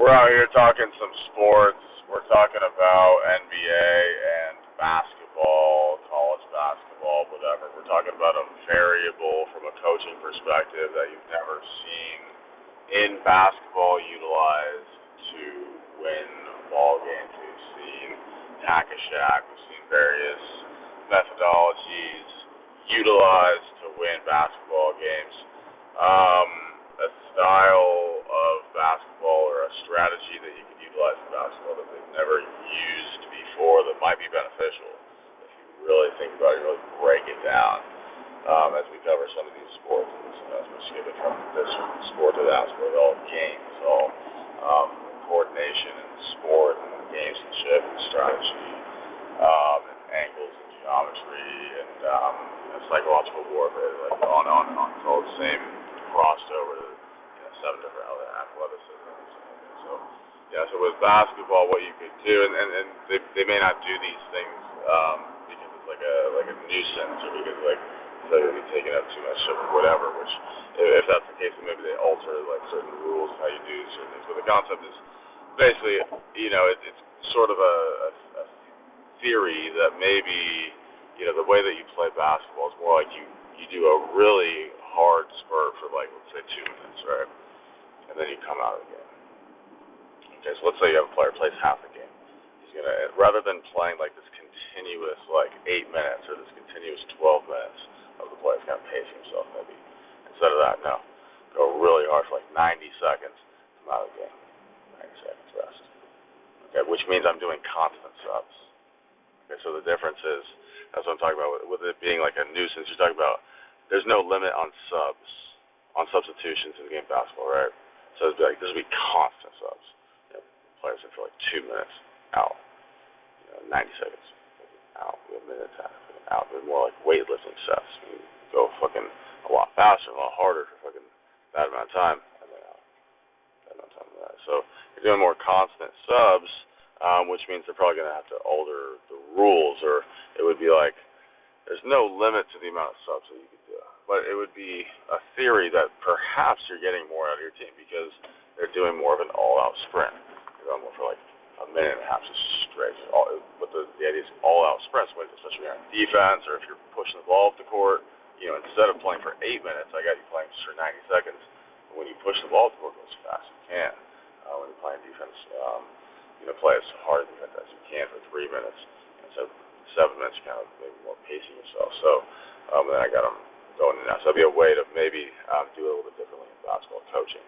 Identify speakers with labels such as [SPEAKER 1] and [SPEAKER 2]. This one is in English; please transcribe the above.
[SPEAKER 1] We're out here talking some sports. We're talking about NBA and basketball, college basketball, whatever. We're talking about a variable from a coaching perspective that you've never seen in basketball utilized to win ball games. We've seen hack a Shaq. We've seen various methodologies utilized to win basketball games. A style of basketball or a strategy that you can utilize in basketball that they've never used before that might be beneficial if you really think about it, really break it down. As we cover some of these sports, and as we skip it from this sport to that sport, all games, all coordination and sport and gamesmanship and strategy, and angles and geometry and psychological warfare, like on and on. It's all the same crossed over to 7 different other athleticisms. So with basketball, what you could do, and they may not do these things because it's like a nuisance or because so you'll be taking up too much of whatever. Which, if that's the case, then maybe they alter like certain rules of how you do certain things. But the concept is basically, it's sort of a theory that maybe the way that you play basketball is more like you do a really hard spurt for like let's say 2 minutes, right? And then you come out of the game. Okay, so let's say you have a player who plays half the game. He's gonna, rather than playing like this continuous like 8 minutes or this continuous 12 minutes of the play, he's gonna pace himself maybe. Instead of that, no. Go really hard for like 90 seconds, come out of the game. 90 seconds rest. Okay, which means I'm doing constant subs. Okay, so the difference is, that's what I'm talking about with it being like a nuisance. You're talking about there's no limit on subs, on substitutions in the game of basketball, right? So it'd be like, this would be constant subs. Players in for like 2 minutes, out. 90 seconds, out. A minute and a half, out. They're more like weightlifting sets. You go fucking a lot faster, a lot harder for fucking that amount of time, and then out. That amount of time. So you're doing more constant subs, which means they're probably going to have to alter the rules, or it would be like, there's no limit to the amount of subs that you could do. But it would be a theory that perhaps you're getting more out of your team because they're doing more of an all-out sprint. They're going more for like a minute and a half just straight. But the idea is all-out sprints, especially when you're on defense or if you're pushing the ball up the court. Instead of playing for 8 minutes, I got you playing just for 90 seconds. But when you push the ball up the court, go as fast as you can. When you're playing defense, play as hard as you can for 3 minutes. And so 7 minutes, you kind of maybe more pacing yourself. So then I got them going in now. So that'd be a way to maybe do it a little bit differently in basketball coaching.